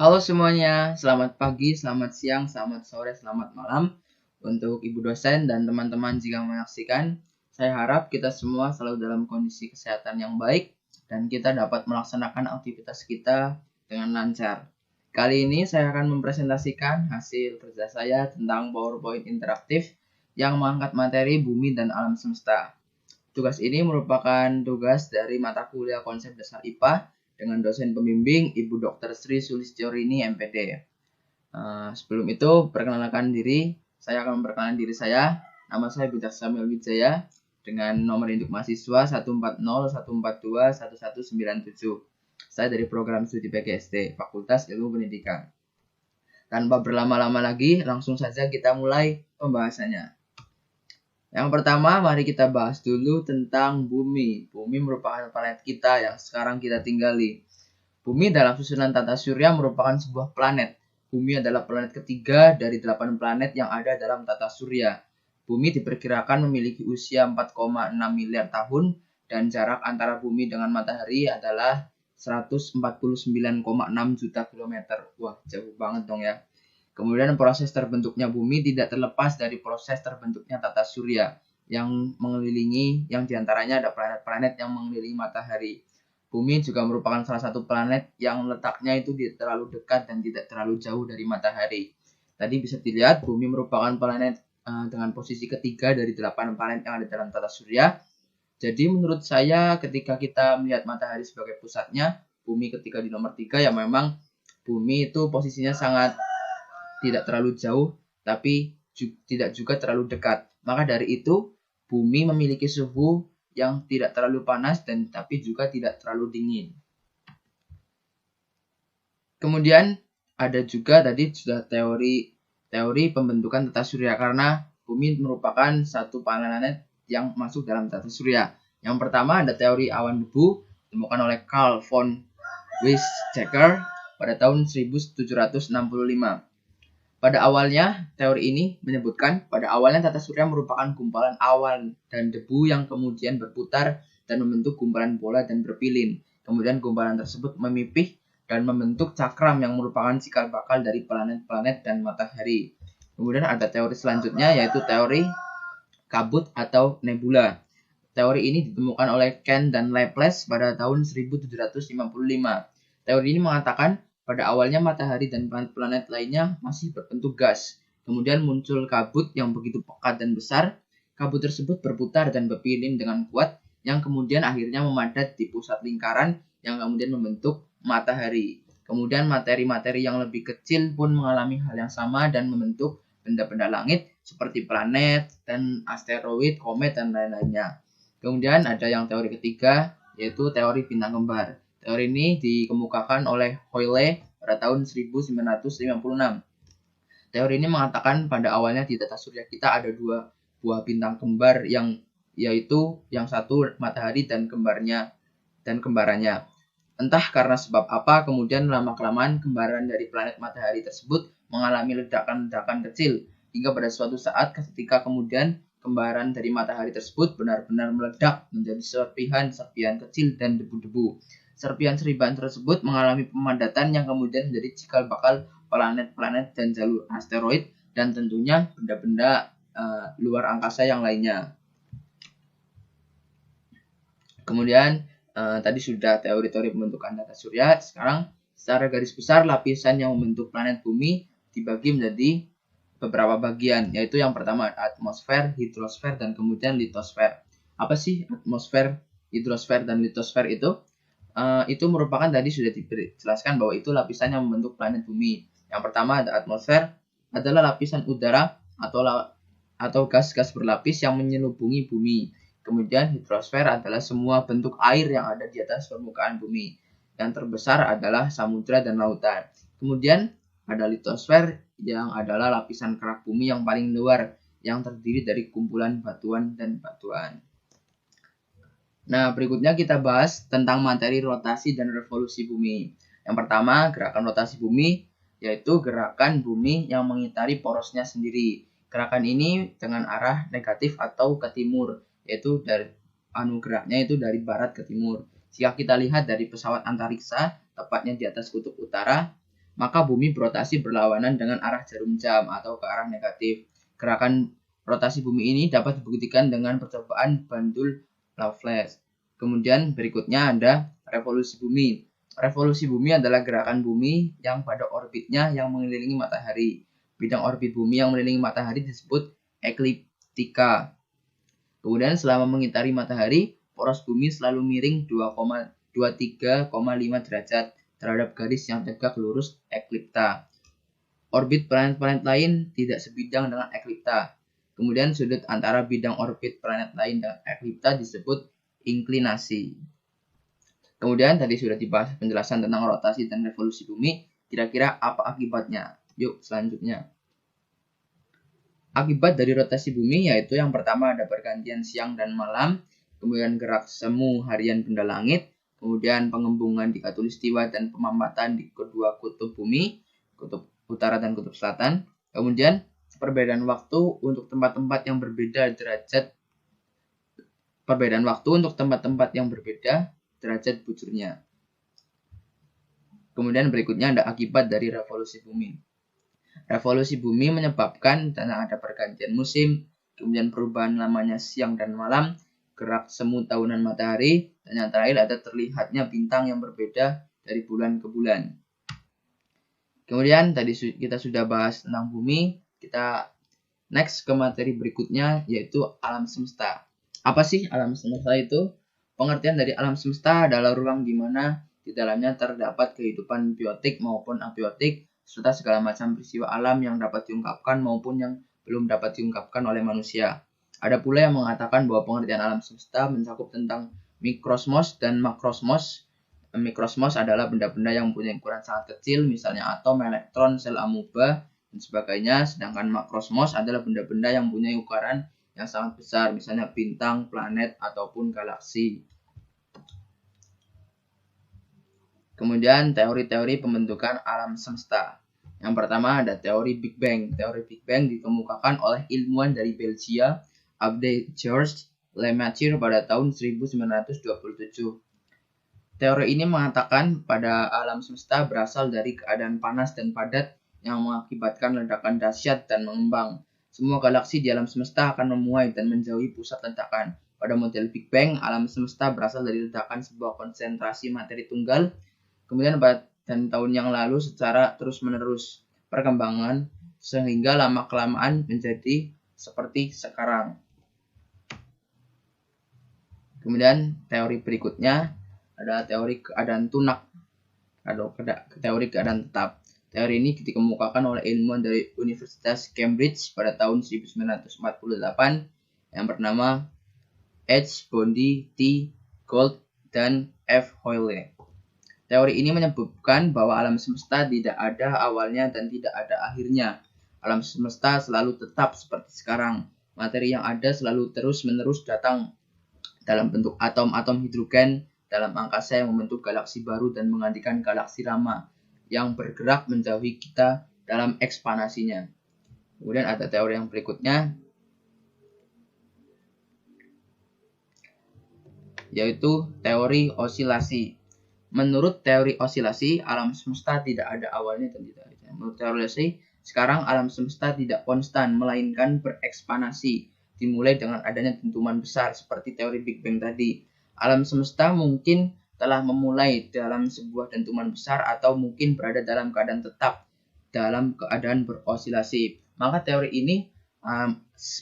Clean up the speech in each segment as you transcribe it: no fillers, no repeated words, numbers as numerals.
Halo semuanya, selamat pagi, selamat siang, selamat sore, selamat malam untuk ibu dosen dan teman-teman jika menyaksikan. Saya harap kita semua selalu dalam kondisi kesehatan yang baik dan kita dapat melaksanakan aktivitas kita dengan lancar. Kali ini saya akan mempresentasikan hasil kerja saya tentang PowerPoint interaktif yang mengangkat materi bumi dan alam semesta. Tugas ini merupakan tugas dari mata kuliah konsep dasar IPA dengan dosen pembimbing Ibu Dr. Sri Sulistyorini MPD. Sebelum itu, perkenalkan diri. Saya akan memperkenalkan diri saya. Nama saya Bijak Samuel Wijaya dengan nomor induk mahasiswa 14014211197. Saya dari program studi PGSD, Fakultas Ilmu Pendidikan. Tanpa berlama-lama lagi, langsung saja kita mulai pembahasannya. Yang pertama, mari kita bahas dulu tentang bumi. Bumi merupakan planet kita yang sekarang kita tinggali. Bumi dalam susunan tata surya merupakan sebuah planet. Bumi adalah planet ketiga dari 8 planet yang ada dalam tata surya. Bumi diperkirakan memiliki usia 4,6 miliar tahun dan jarak antara bumi dengan matahari adalah 149,6 juta kilometer. Wah, jauh banget dong ya. Kemudian proses terbentuknya bumi tidak terlepas dari proses terbentuknya tata surya yang mengelilingi, yang diantaranya ada planet-planet yang mengelilingi matahari. Bumi juga merupakan salah satu planet yang letaknya itu tidak terlalu dekat dan tidak terlalu jauh dari matahari. Tadi bisa dilihat bumi merupakan planet dengan posisi ketiga dari 8 planet yang ada dalam tata surya. Jadi menurut saya ketika kita melihat matahari sebagai pusatnya, bumi ketika di nomor 3 ya memang bumi itu posisinya sangat tidak terlalu jauh, tapi tidak juga terlalu dekat. Maka dari itu, bumi memiliki suhu yang tidak terlalu panas dan tapi juga tidak terlalu dingin. Kemudian ada juga tadi sudah teori pembentukan tata surya karena bumi merupakan satu planet yang masuk dalam tata surya. Yang pertama ada teori awan debu ditemukan oleh Carl von Weizsäcker pada tahun 1765. Pada awalnya, teori ini menyebutkan pada awalnya tata surya merupakan gumpalan awan dan debu yang kemudian berputar dan membentuk gumpalan bola dan berpilin. Kemudian gumpalan tersebut memipih dan membentuk cakram yang merupakan cikal bakal dari planet-planet dan matahari. Kemudian ada teori selanjutnya yaitu teori kabut atau nebula. Teori ini ditemukan oleh Ken dan Laplace pada tahun 1755. Teori ini mengatakan pada awalnya matahari dan planet-planet lainnya masih berbentuk gas. Kemudian muncul kabut yang begitu pekat dan besar. Kabut tersebut berputar dan berpilin dengan kuat yang kemudian akhirnya memadat di pusat lingkaran yang kemudian membentuk matahari. Kemudian materi-materi yang lebih kecil pun mengalami hal yang sama dan membentuk benda-benda langit seperti planet dan asteroid, komet, dan lain-lainnya. Kemudian ada yang teori ketiga yaitu teori bintang kembar. Teori ini dikemukakan oleh Hoyle pada tahun 1956. Teori ini mengatakan pada awalnya di tata surya kita ada dua buah bintang kembar yaitu yang satu matahari dan kembarannya. Entah karena sebab apa kemudian lama-kelamaan kembaran dari planet matahari tersebut mengalami ledakan-ledakan kecil hingga pada suatu saat ketika kemudian kembaran dari matahari tersebut benar-benar meledak menjadi serpihan-serpihan kecil dan debu-debu. Serpihan-serpihan tersebut mengalami pemadatan yang kemudian menjadi cikal bakal planet-planet dan jalur asteroid dan tentunya benda-benda luar angkasa yang lainnya. Kemudian tadi sudah teori-teori pembentukan tata surya. Sekarang secara garis besar lapisan yang membentuk planet bumi dibagi menjadi beberapa bagian, yaitu yang pertama atmosfer, hidrosfer, dan kemudian litosfer. Apa sih atmosfer, hidrosfer, dan litosfer itu? Itu merupakan tadi sudah dijelaskan bahwa itu lapisan yang membentuk planet bumi. Yang pertama ada atmosfer, adalah lapisan udara atau gas-gas berlapis yang menyelubungi bumi. Kemudian hidrosfer adalah semua bentuk air yang ada di atas permukaan bumi. Yang terbesar adalah samudra dan lautan. Kemudian ada litosfer yang adalah lapisan kerak bumi yang paling luar yang terdiri dari kumpulan batuan dan batuan. Nah, berikutnya kita bahas tentang materi rotasi dan revolusi bumi. Yang pertama, gerakan rotasi bumi, yaitu gerakan bumi yang mengitari porosnya sendiri. Gerakan ini dengan arah negatif atau ke timur, yaitu dari geraknya itu dari barat ke timur. Jika kita lihat dari pesawat antariksa, tepatnya di atas kutub utara, maka bumi berotasi berlawanan dengan arah jarum jam atau ke arah negatif. Gerakan rotasi bumi ini dapat dibuktikan dengan percobaan bandul Laplace. Kemudian berikutnya ada revolusi bumi. Revolusi bumi adalah gerakan bumi yang pada orbitnya yang mengelilingi matahari. Bidang orbit bumi yang mengelilingi matahari disebut ekliptika. Kemudian selama mengitari matahari, poros bumi selalu miring 23,5 derajat terhadap garis yang tegak lurus eklipta. Orbit planet-planet lain tidak sebidang dengan eklipta. Kemudian sudut antara bidang orbit planet lain dan eklipta disebut inklinasi. Kemudian tadi sudah dibahas penjelasan tentang rotasi dan revolusi bumi. Kira-kira apa akibatnya? Yuk selanjutnya. Akibat dari rotasi bumi yaitu yang pertama ada pergantian siang dan malam, kemudian gerak semu harian benda langit, kemudian pengembungan di khatulistiwa dan pemampatan di kedua kutub bumi, kutub utara dan kutub selatan, kemudian perbedaan waktu untuk tempat-tempat yang berbeda derajat bujurnya. Kemudian berikutnya ada akibat dari revolusi bumi. Revolusi bumi menyebabkan ada pergantian musim, kemudian perubahan lamanya siang dan malam, gerak semu tahunan matahari, dan yang terakhir ada terlihatnya bintang yang berbeda dari bulan ke bulan. Kemudian tadi kita sudah bahas tentang bumi, kita next ke materi berikutnya yaitu alam semesta. Apa sih alam semesta itu? Pengertian dari alam semesta adalah ruang di mana di dalamnya terdapat kehidupan biotik maupun abiotik, serta segala macam peristiwa alam yang dapat diungkapkan maupun yang belum dapat diungkapkan oleh manusia. Ada pula yang mengatakan bahwa pengertian alam semesta mencakup tentang mikrosmos dan makrosmos. Mikrosmos adalah benda-benda yang mempunyai ukuran sangat kecil, misalnya atom, elektron, sel amoeba, dan sebagainya. Sedangkan makrosmos adalah benda-benda yang mempunyai ukuran yang sangat besar, misalnya bintang, planet, ataupun galaksi. Kemudian teori-teori pembentukan alam semesta. Yang pertama ada teori Big Bang. Teori Big Bang dikemukakan oleh ilmuwan dari Belgia, Abbe Georges Lemaître pada tahun 1927. Teori ini mengatakan pada alam semesta berasal dari keadaan panas dan padat yang mengakibatkan ledakan dahsyat dan mengembang. Semua galaksi di alam semesta akan memuai dan menjauhi pusat ledakan. Pada model Big Bang, alam semesta berasal dari ledakan sebuah konsentrasi materi tunggal. Kemudian pada tahun yang lalu secara terus-menerus perkembangan sehingga lama-kelamaan menjadi seperti sekarang. Kemudian teori berikutnya adalah teori keadaan tunak atau teori keadaan tetap. Teori ini dikemukakan oleh ilmuwan dari Universitas Cambridge pada tahun 1948 yang bernama H. Bondi, T. Gould, dan F. Hoyle. Teori ini menyebutkan bahwa alam semesta tidak ada awalnya dan tidak ada akhirnya. Alam semesta selalu tetap seperti sekarang. Materi yang ada selalu terus-menerus datang dalam bentuk atom-atom hidrogen dalam angkasa yang membentuk galaksi baru dan menggantikan galaksi lama yang bergerak menjauhi kita dalam ekspansinya. Kemudian ada teori yang berikutnya, yaitu teori osilasi. Menurut teori osilasi, alam semesta tidak ada awalnya dan tidak akhirnya. Menurut teori osilasi, sekarang alam semesta tidak konstan, melainkan berekspansi, dimulai dengan adanya dentuman besar seperti teori Big Bang tadi. Alam semesta mungkin telah memulai dalam sebuah dentuman besar atau mungkin berada dalam keadaan tetap, dalam keadaan berosilasi. Maka teori ini,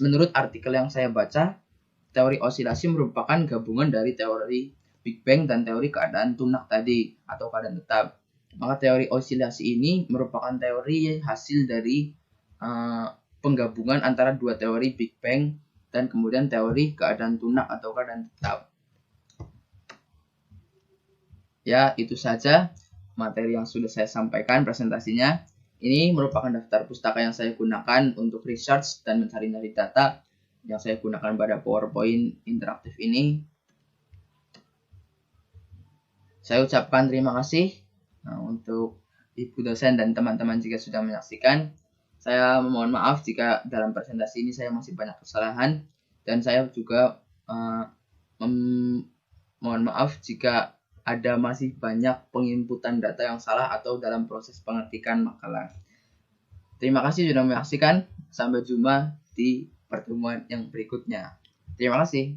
menurut artikel yang saya baca, teori osilasi merupakan gabungan dari teori Big Bang dan teori keadaan tunak tadi atau keadaan tetap. Maka teori osilasi ini merupakan teori hasil dari penggabungan antara dua teori Big Bang dan kemudian teori keadaan tunak atau keadaan tetap. Ya, itu saja materi yang sudah saya sampaikan presentasinya. Ini merupakan daftar pustaka yang saya gunakan untuk research dan mencari-cari data yang saya gunakan pada PowerPoint interaktif ini. Saya ucapkan terima kasih untuk Ibu dosen dan teman-teman jika sudah menyaksikan. Saya mohon maaf jika dalam presentasi ini saya masih banyak kesalahan, dan saya juga mohon maaf jika ada masih banyak penginputan data yang salah atau dalam proses pengetikan makalah. Terima kasih sudah menyaksikan. Sampai jumpa di pertemuan yang berikutnya. Terima kasih.